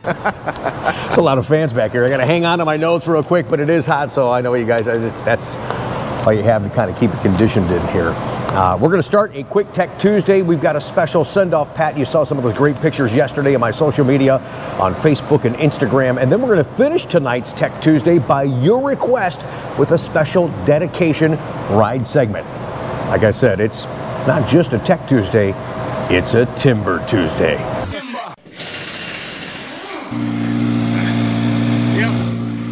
It's a lot of fans back here. I got to hang on to my notes real quick, but it is hot, so I know you guys, that's all you have to kind of keep it conditioned in here. We're going to start a quick Tech Tuesday. We've got a special send-off, Pat. You saw some of those great pictures yesterday on my social media on Facebook and Instagram. And then we're going to finish tonight's Tech Tuesday by your request with a special dedication ride segment. Like I said, it's not just a Tech Tuesday, it's a Timber Tuesday.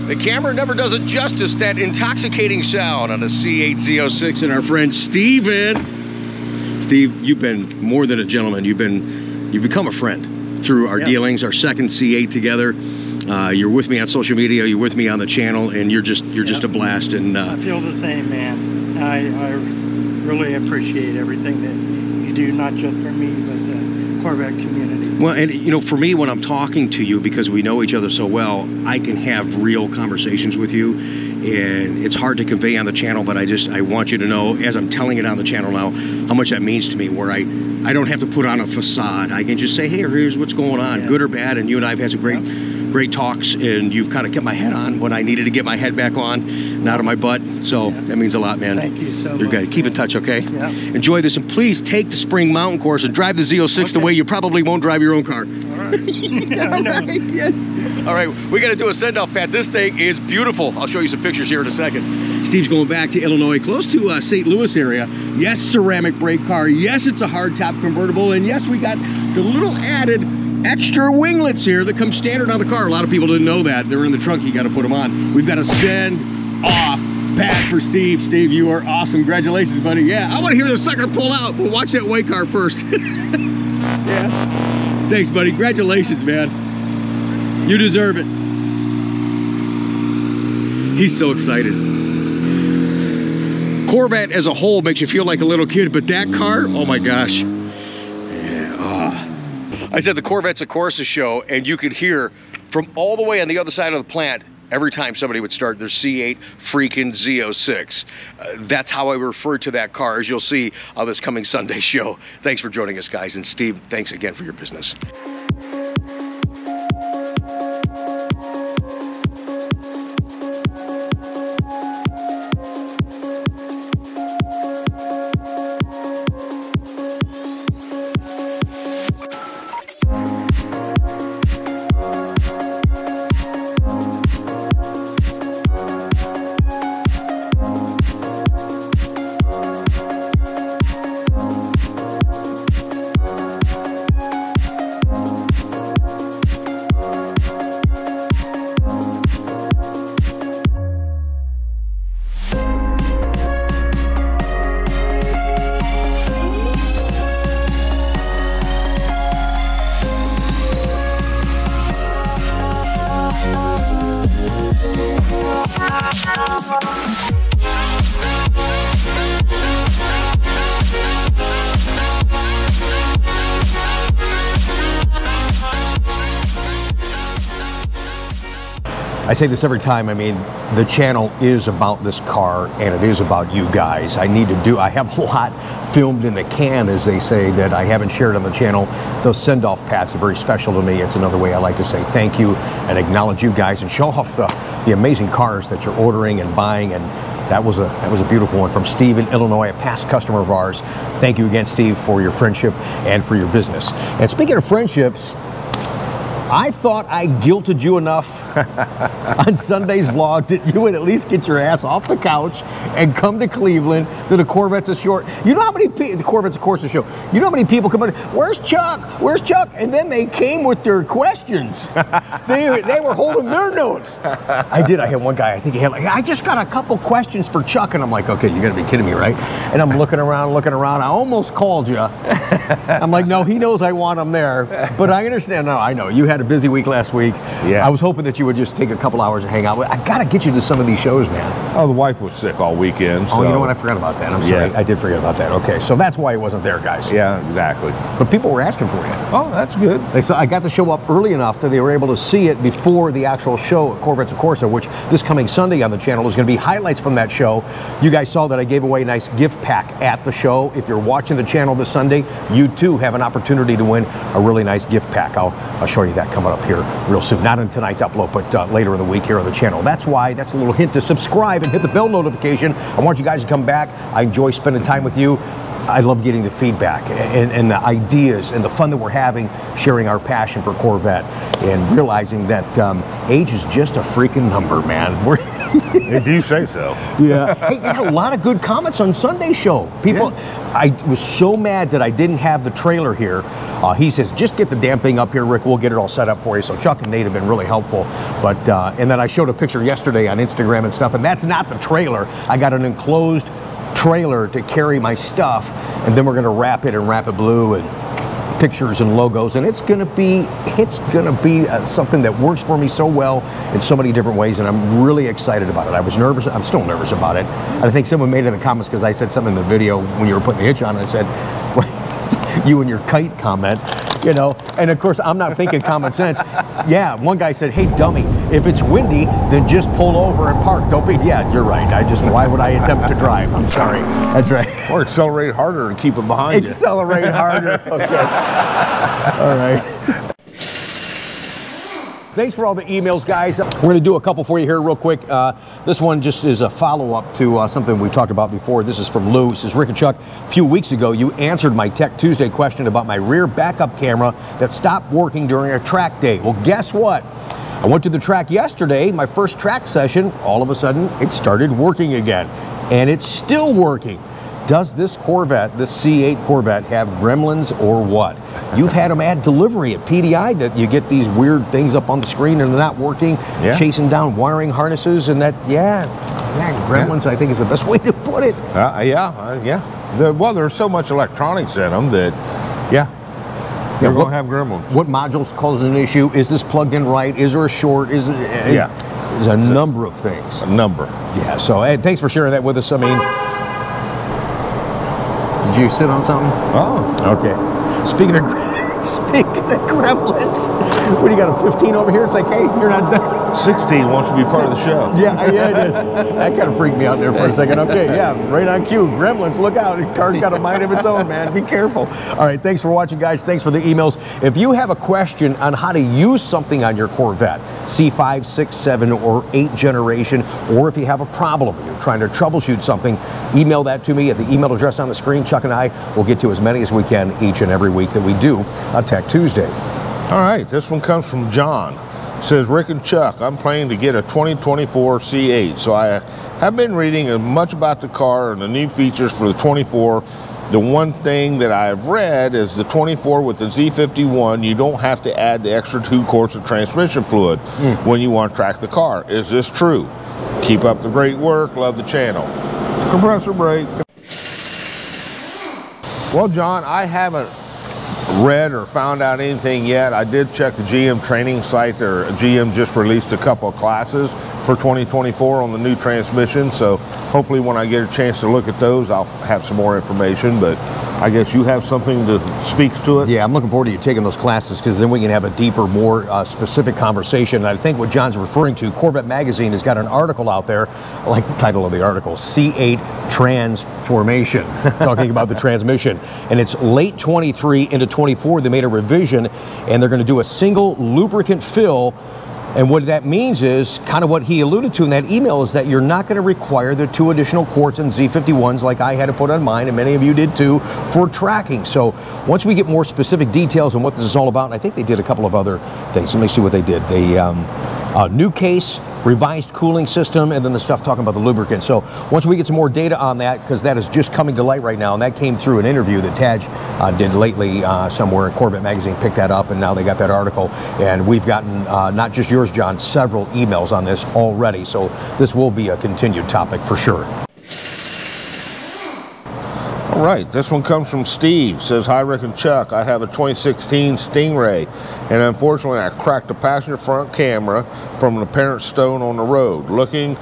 The camera never does it justice, that intoxicating sound on a C8 Z06. And our friend Steven. Steve, you've been more than a gentleman. You've become a friend through our dealings, our second C8 together. You're with me on social media, you're with me on the channel, and you're just a blast. And I feel the same, man. I really appreciate everything that you do, not just for me, but the Corvette community. Well, and you know, for me, when I'm talking to you, because we know each other so well, I can have real conversations with you, and it's hard to convey on the channel, but I want you to know, as I'm telling it on the channel now, how much that means to me, where I don't have to put on a facade. I can just say, hey, here's what's going on, good or bad, and you and I have had some great talks, and you've kind of kept my head on when I needed to get my head back on, not on my butt, so that means a lot, man. Thank you so much. You're good. Keep in touch, okay? Yeah. Enjoy this, and please take the spring mountain course and drive the Z06 the way you probably won't drive your own car. All right. All right, yes. All right, we got to do a send-off, Pat. This thing is beautiful. I'll show you some pictures here in a second. Steve's going back to Illinois, close to St. Louis area. Yes, ceramic brake car. Yes, it's a hardtop convertible. And yes, we got the little added extra winglets here that come standard on the car. A lot of people didn't know that. They're in the trunk. You got to put them on. We've got to send off Pat for Steve. Steve, you are awesome. Congratulations, buddy. Yeah, I want to hear the sucker pull out, but watch that white car first. Yeah. Thanks, buddy. Congratulations, man. You deserve it. He's so excited. Corvette as a whole makes you feel like a little kid, but that car, oh my gosh. Yeah, I said the Corvette's a Corsa show, and you could hear from all the way on the other side of the plant every time somebody would start their C8 freaking Z06. That's how I refer to that car, as you'll see on this coming Sunday show. Thanks for joining us, guys, and Steve, thanks again for your business. I say this every time. I mean, the channel is about this car, and it is about you guys. I have a lot filmed in the can, as they say, that I haven't shared on the channel. Those send-off pats are very special to me. It's another way I like to say thank you and acknowledge you guys and show off the amazing cars that you're ordering and buying. And that was a beautiful one from Steve in Illinois, a past customer of ours. Thank you again, Steve, for your friendship and for your business. And speaking of friendships, I thought I guilted you enough on Sunday's vlog that you would at least get your ass off the couch and come to Cleveland to the Corvettes of Short. You know how many people, the Corvettes of Corsa show, you know how many people come in, where's Chuck? Where's Chuck? And then they came with their questions. They were holding their notes. I had one guy, I think he had like, I just got a couple questions for Chuck. And I'm like, okay, you gotta be kidding me, right? And I'm looking around. I almost called you. I'm like, no, he knows I want him there. But I understand, no, I know, you had a busy week last week. Yeah. I was hoping that you would just take a couple hours to hang out. I gotta get you to some of these shows, man. Oh, the wife was sick all weekend. So. Oh, you know what? I forgot about that. I'm sorry. Yeah. I did forget about that. Okay, so that's why he wasn't there, guys. Yeah, exactly. But people were asking for you. Oh, that's good. They saw I got the show up early enough that they were able to see it before the actual show at Corvettes of Corsa, which this coming Sunday on the channel is going to be highlights from that show. You guys saw that I gave away a nice gift pack at the show. If you're watching the channel this Sunday, you too have an opportunity to win a really nice gift pack. I'll show you that coming up here real soon. Not in tonight's upload, but later in the week here on the channel. That's why, that's a little hint to subscribe and hit the bell notification. I want you guys to come back. I enjoy spending time with you. I love getting the feedback and the ideas and the fun that we're having, sharing our passion for Corvette and realizing that age is just a freaking number, man. If you say so. Yeah. Hey, I had a lot of good comments on Sunday's show. People, yeah. I was so mad that I didn't have the trailer here. He says, just get the damn thing up here, Rick. We'll get it all set up for you. So Chuck and Nate have been really helpful. But and then I showed a picture yesterday on Instagram and stuff, and that's not the trailer. I got an enclosed trailer to carry my stuff, and then we're going to wrap it in Rapid Blue and pictures and logos, and it's going to be something that works for me so well in so many different ways, and I'm really excited about it. I was nervous. I'm still nervous about it. And I think someone made it in the comments because I said something in the video when you were putting the hitch on, and I said, well, you and your kite comment, you know, and of course I'm not thinking common sense. Yeah, one guy said, hey dummy, if it's windy, then just pull over and park. Don't be, yeah, you're right. Why would I attempt to drive? I'm sorry. That's right. Or accelerate harder and keep it behind you. Accelerate harder. Okay. All right. Thanks for all the emails, guys. We're going to do a couple for you here real quick. This one just is a follow-up to something we talked about before. This is from Lou. It says, Rick and Chuck, a few weeks ago, you answered my Tech Tuesday question about my rear backup camera that stopped working during a track day. Well, guess what? I went to the track yesterday, my first track session. All of a sudden, it started working again. And it's still working. Does this Corvette, this C8 Corvette, have gremlins or what? You've had them at delivery at PDI that you get these weird things up on the screen and they're not working, chasing down wiring harnesses and that, gremlins, I think is the best way to put it. Well, there's so much electronics in them that, they're going to have gremlins. What modules cause an issue? Is this plugged in right? Is there a short? There's a number of things. A number. Yeah, so hey, thanks for sharing that with us. I mean, did you sit on something? Oh. Okay. Speaking of gremlins, what do you got, a 15 over here? It's like, hey, you're not done. 16 wants to be part of the show. Yeah, it is. That kind of freaked me out there for a second. Okay, yeah, right on cue. Gremlins, look out. The car's got a mind of its own, man. Be careful. All right, thanks for watching, guys. Thanks for the emails. If you have a question on how to use something on your Corvette, C5, 6, 7, or 8 generation, or if you have a problem, you're trying to troubleshoot something, email that to me at the email address on the screen. Chuck and I will get to as many as we can each and every week that we do on Tech Tuesday. All right, this one comes from John. It says, Rick and Chuck, I'm planning to get a 2024 C8, so I have been reading much about the car and the new features for the 24. The one thing that I've read is the 24 with the Z51, you don't have to add the extra 2 quarts of transmission fluid when you want to track the car. Is this true? Keep up the great work. Love the channel. Compressor brake. Well, John, I haven't read or found out anything yet. I did check the GM training site. GM just released a couple of classes for 2024 on the new transmission, so hopefully when I get a chance to look at those I'll have some more information, but I guess you have something that speaks to it? Yeah, I'm looking forward to you taking those classes because then we can have a deeper, more specific conversation. And I think what John's referring to, Corvette Magazine has got an article out there, I like the title of the article, C8 Transformation, talking about the transmission. And it's late 23 into 24, they made a revision and they're going to do a single lubricant fill. And what that means is, kind of what he alluded to in that email, is that you're not going to require the 2 additional quarts in Z51s like I had to put on mine, and many of you did too, for tracking. So once we get more specific details on what this is all about, and I think they did a couple of other things. Let me see what they did. They, new case, revised cooling system, and then the stuff talking about the lubricant. So once we get some more data on that, because that is just coming to light right now, and that came through an interview that Taj did lately somewhere. Corvette Magazine picked that up, and now they got that article. And we've gotten, not just yours, John, several emails on this already. So this will be a continued topic for sure. All right, this one comes from Steve. Says, hi, Rick and Chuck. I have a 2016 Stingray, and unfortunately I cracked the passenger front camera from an apparent stone on the road. Looking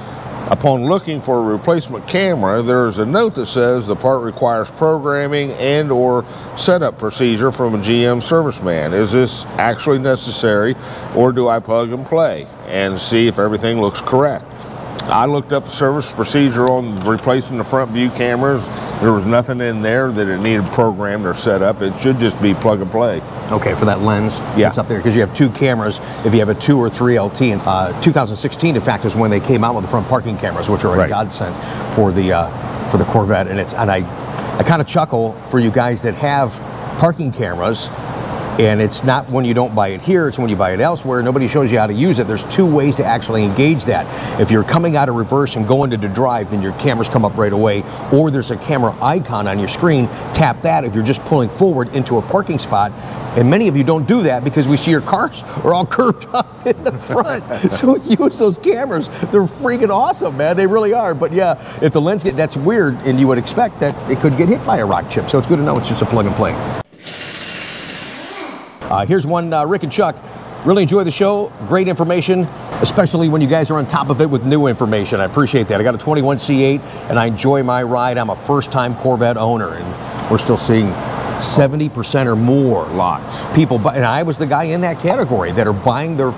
Upon looking for a replacement camera, there is a note that says the part requires programming and or setup procedure from a GM serviceman. Is this actually necessary, or do I plug and play and see if everything looks correct? I looked up the service procedure on replacing the front view cameras. There was nothing in there that it needed programmed or set up. It should just be plug and play. Okay, for that lens, yeah, it's up there because you have 2 cameras. If you have a 2 or 3 LT, and 2016, in fact, is when they came out with the front parking cameras, which are a godsend for the Corvette. And I kind of chuckle for you guys that have parking cameras. And it's not when you don't buy it here, it's when you buy it elsewhere. Nobody shows you how to use it. There's 2 ways to actually engage that. If you're coming out of reverse and going into drive, then your cameras come up right away, or there's a camera icon on your screen. Tap that if you're just pulling forward into a parking spot. And many of you don't do that because we see your cars are all curved up in the front. So use those cameras. They're freaking awesome, man. They really are. But yeah, if the lens that's weird, and you would expect that it could get hit by a rock chip. So it's good to know it's just a plug and play. Here's one, Rick and Chuck. Really enjoy the show. Great information, especially when you guys are on top of it with new information. I appreciate that. I got a 21 C8 and I enjoy my ride. I'm a first-time Corvette owner, and we're still seeing 70% or more lots. People buy, and I was the guy in that category that are buying their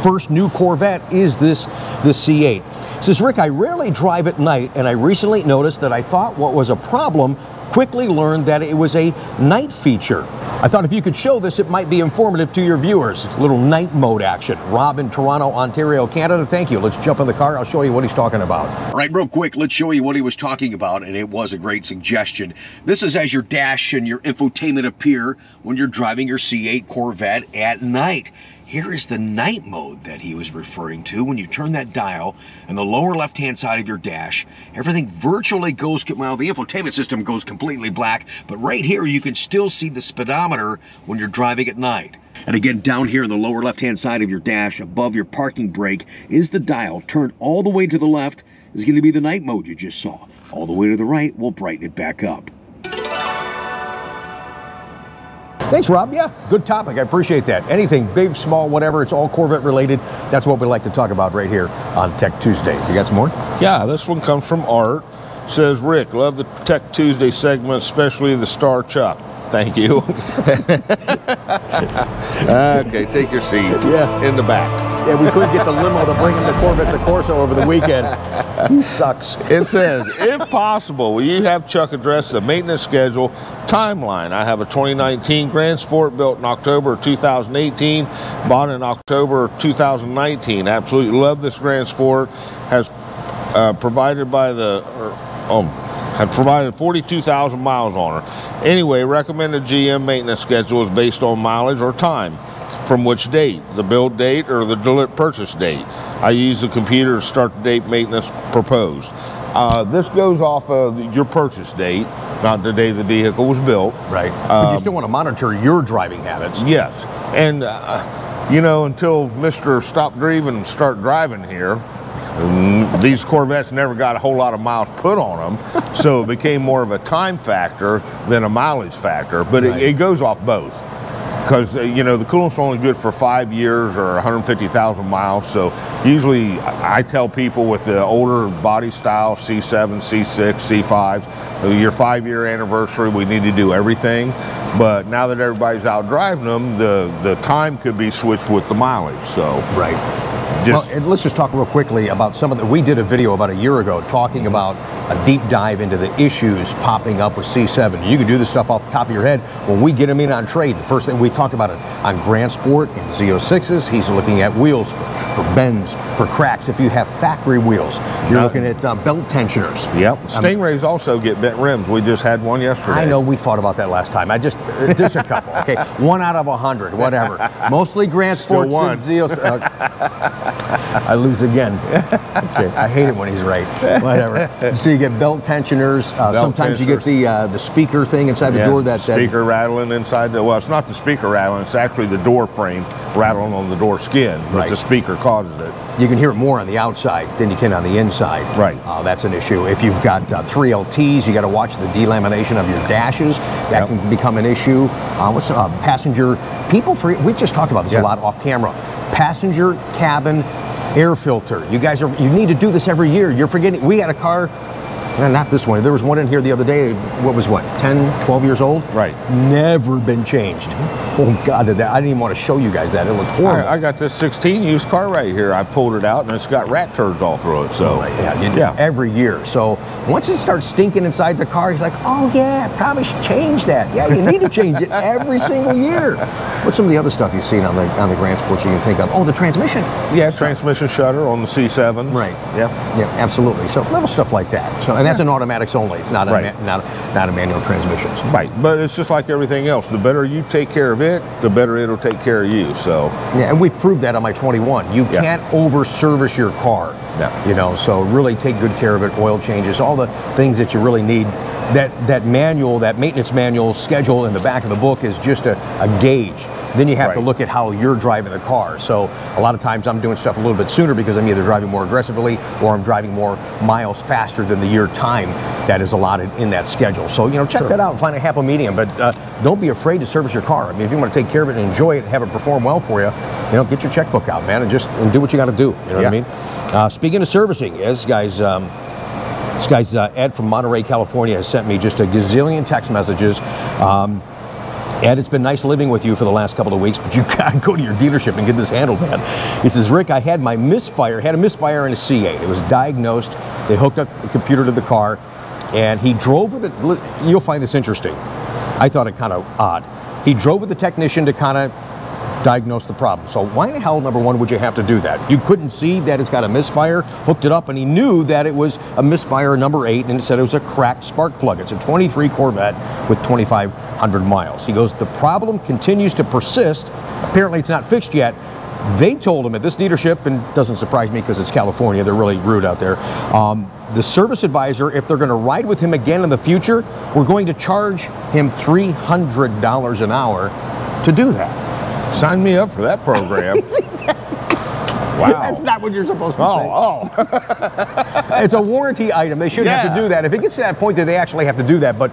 first new Corvette is this C8. Says, Rick, I rarely drive at night, and I recently noticed that I thought what was a problem quickly learned that it was a night feature. I thought if you could show this, it might be informative to your viewers. A little night mode action. Rob in Toronto, Ontario, Canada, thank you. Let's jump in the car. I'll show you what he's talking about. All right, real quick, let's show you what he was talking about, and it was a great suggestion. This is as your dash and your infotainment appear when you're driving your C8 Corvette at night. Here is the night mode that he was referring to. When you turn that dial on the lower left-hand side of your dash, everything virtually goes, well, the infotainment system goes completely black, but right here you can still see the speedometer when you're driving at night. And again, down here on the lower left-hand side of your dash, above your parking brake, is the dial. Turned all the way to the left is going to be the night mode you just saw. All the way to the right will brighten it back up. Thanks, Rob. Yeah, good topic. I appreciate that. Anything big, small, whatever, it's all Corvette related. That's what we like to talk about right here on Tech Tuesday. You got some more? Yeah, this one comes from Art. Says, Rick, love the Tech Tuesday segment, especially the Star Chuck. Thank you. Okay, take your seat. Yeah. In the back. Yeah, we couldn't get the limo to bring him to Corvettes of Corso over the weekend. He sucks. It says, if possible, will you have Chuck address the maintenance schedule timeline? I have a 2019 Grand Sport built in October of 2018, bought in October of 2019. Absolutely love this Grand Sport. Has provided 42,000 miles on her. Anyway, recommended GM maintenance schedule is based on mileage or time. From which date? The build date or the purchase date? I use the computer to start the date maintenance proposed. This goes off of your purchase date, not the day the vehicle was built. Right. But you still want to monitor your driving habits. Yes. And, you know, until Mr. Stop Driving and Start Driving here, these Corvettes never got a whole lot of miles put on them, so it became more of a time factor than a mileage factor, but right. it goes off both. Because, you know, the coolant's only good for 5 years or 150,000 miles, so usually I tell people with the older body style, C7, C6, C5, your 5-year anniversary, we need to do everything. But now that everybody's out driving them, the time could be switched with the mileage, so. Right. Well, and let's just talk real quickly about some of the, we did a video about a year ago talking about a deep dive into the issues popping up with C7. You can do this stuff off the top of your head. When we get them in on trade, the first thing we talked about it on Grand Sport and Z06s, he's looking at wheels for bends, for cracks. If you have factory wheels, you're looking at belt tensioners. Yep. Stingrays also get bent rims. We just had one yesterday. I know, we fought about that last time. Just a couple. Okay, 1 out of 100, whatever. Mostly Grand Sport and Z06. I lose again. Okay. I hate it when he's right. Whatever. So you get belt tensioners. Sometimes you get the speaker thing inside the door. That speaker rattling inside the. Well, it's not the speaker rattling. It's actually the door frame rattling on the door skin. But the speaker causes it. You can hear it more on the outside than you can on the inside. Right. That's an issue. If you've got 3 LTs, you got to watch the delamination of your dashes. That can become an issue. What's passenger? People, we just talked about this a lot off camera. Passenger cabin air filter. You guys you need to do this every year. You're forgetting, we had a car, not this one, there was one in here the other day, what, 10, 12 years old? Right. Never been changed. Oh God, I didn't even want to show you guys that. It looked horrible. I got this 16 used car right here. I pulled it out and it's got rat turds all through it. So yeah, every year. So once it starts stinking inside the car, he's like, oh yeah, probably should change that. Yeah, you need to change it every single year. What's some of the other stuff you've seen on the Grand Sports you can think of? Oh, the transmission. Yeah, transmission shutter on the C7s. Right. Yeah. Yeah, absolutely. So little stuff like that. So, and that's an automatics only. It's not not a manual transmission. Right, but it's just like everything else. The better you take care of it, the better it'll take care of you. So yeah, and we've proved that on my 21. You can't over service your car. Yeah. You know, so really take good care of it. Oil changes, all the things that you really need. That manual, that maintenance manual schedule in the back of the book is just a gauge. Then you have to look at how you're driving the car. So a lot of times I'm doing stuff a little bit sooner because I'm either driving more aggressively or I'm driving more miles faster than the year time that is allotted in that schedule. So, you know, check that out and find a happy medium. But don't be afraid to service your car. I mean, if you want to take care of it and enjoy it and have it perform well for you, you know, get your checkbook out, man, and do what you got to do. You know what I mean? Speaking of servicing, this guy's Ed from Monterey, California, has sent me just a gazillion text messages. Ed, it's been nice living with you for the last couple of weeks, but you gotta go to your dealership and get this handled, man. He says, Rick, I had a misfire in a C8. It was diagnosed. They hooked up the computer to the car, and he drove with it. You'll find this interesting. I thought it kind of odd. He drove with the technician to kind of diagnose the problem. So why in the hell, number one, would you have to do that? You couldn't see that it's got a misfire, hooked it up, and he knew that it was a misfire number 8, and it said it was a cracked spark plug. It's a 23 Corvette with 2,500 miles. He goes, the problem continues to persist. Apparently it's not fixed yet. They told him at this dealership, and it doesn't surprise me because it's California, they're really rude out there. The service advisor, if they're going to ride with him again in the future, we're going to charge him $300 an hour to do that. Sign me up for that program. Wow. That's not what you're supposed to say. It's a warranty item. They shouldn't have to do that. If it gets to that point that they actually have to do that, but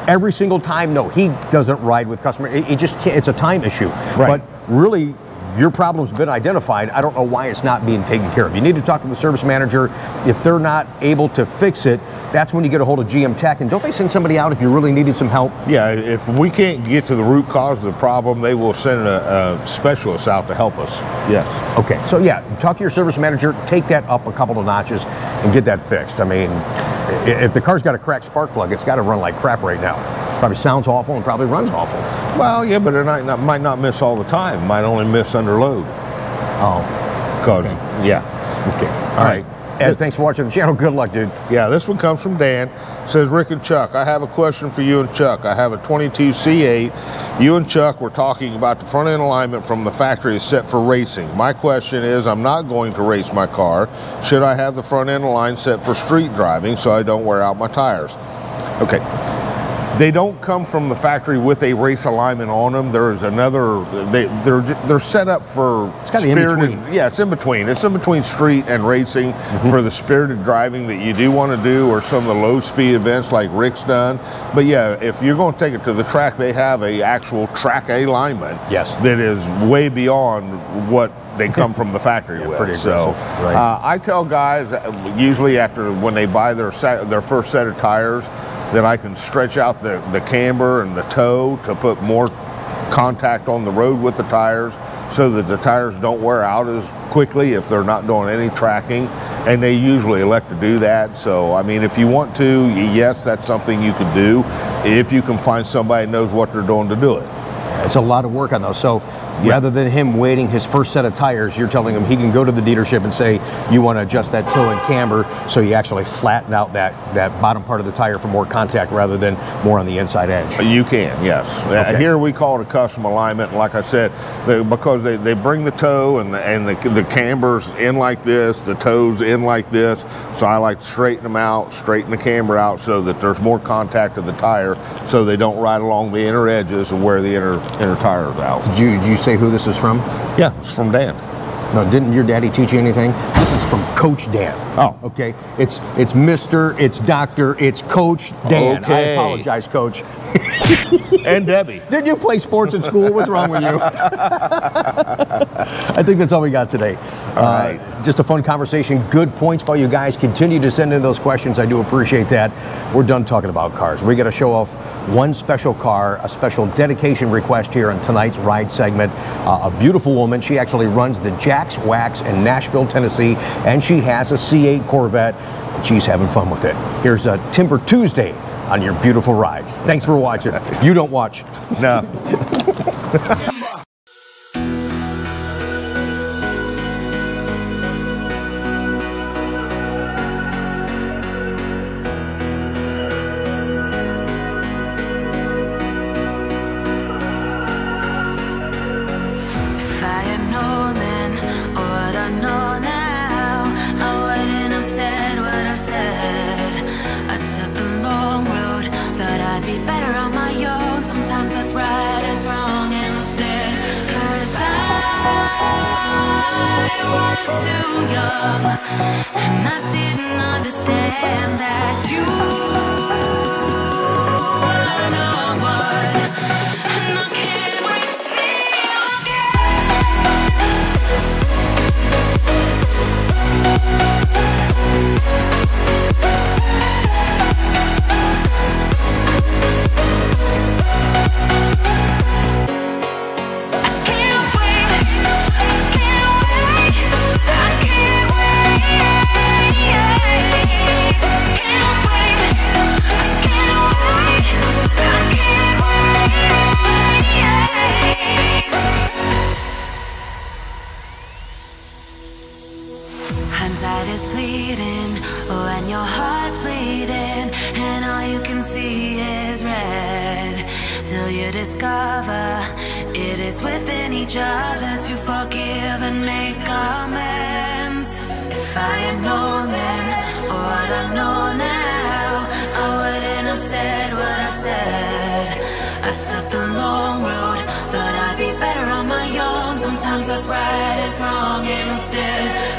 every single time, no, he doesn't ride with customers. It just can't, it's a time issue. Right. But really, your problem's been identified. I don't know why it's not being taken care of. You need to talk to the service manager. If they're not able to fix it, that's when you get a hold of GM Tech. And don't they send somebody out if you really needed some help? Yeah, if we can't get to the root cause of the problem, they will send a specialist out to help us. Yes. Okay, so yeah, talk to your service manager, take that up a couple of notches and get that fixed. I mean, if the car's got a cracked spark plug, it's got to run like crap right now. Probably sounds awful and probably runs awful. Well, yeah, but it might not miss all the time. It might only miss under load. Oh. Because, yeah. All right. Ed, thanks for watching the channel. Good luck, dude. Yeah, this one comes from Dan. Says, Rick and Chuck, I have a question for you and Chuck. I have a 22 C8. You and Chuck were talking about the front end alignment from the factory is set for racing. My question is, I'm not going to race my car. Should I have the front end alignment set for street driving so I don't wear out my tires? Okay. They don't come from the factory with a race alignment on them. There's another, they're set up for spirited. Yeah, it's in between. It's in between street and racing for the spirited driving that you do want to do, or some of the low speed events like Rick's done. But yeah, if you're going to take it to the track, they have a actual track alignment that is way beyond what they come from the factory with. So I tell guys usually after when they buy their first set of tires, that I can stretch out the camber and the toe to put more contact on the road with the tires so that the tires don't wear out as quickly if they're not doing any tracking, and they usually elect to do that. So I mean, if you want to, yes, that's something you could do if you can find somebody who knows what they're doing to do it. It's a lot of work on those. So rather than him waiting his first set of tires, you're telling him he can go to the dealership and say, you want to adjust that toe and camber so you actually flatten out that bottom part of the tire for more contact rather than more on the inside edge. You can, yes. Okay. Here we call it a custom alignment. And like I said, because they bring the toe and the cambers in like this, the toes in like this. So I like to straighten them out, straighten the camber out so that there's more contact of the tire so they don't ride along the inner edges and wear the inner tires out. Did you say who this is from? Yeah, it's from Dan. No, didn't your daddy teach you anything? This is from Coach Dan. Oh. Okay. It's Mr., it's Dr., it's Coach Dan. Okay. I apologize, Coach. And Debbie. Did you play sports in school? What's wrong with you? I think that's all we got today. All right. Just a fun conversation. Good points by you guys. Continue to send in those questions. I do appreciate that. We're done talking about cars. We got to show off one special car, a special dedication request here in tonight's ride segment. A beautiful woman. She actually runs the Jack's Wax in Nashville, Tennessee, and she has a C8 Corvette. And she's having fun with it. Here's a Timber Tuesday on your beautiful rides. Thanks for watching. You don't watch. No. Too young, and I didn't understand that you are no one, and I can't wait to see you hindsight is fleeting when your heart's bleeding and all you can see is red, till you discover it is within each other to forgive and make amends. If I had known then what I know now, I wouldn't have said what I said. I took the long road, thought I'd be better on my own. Sometimes what's right is wrong, and instead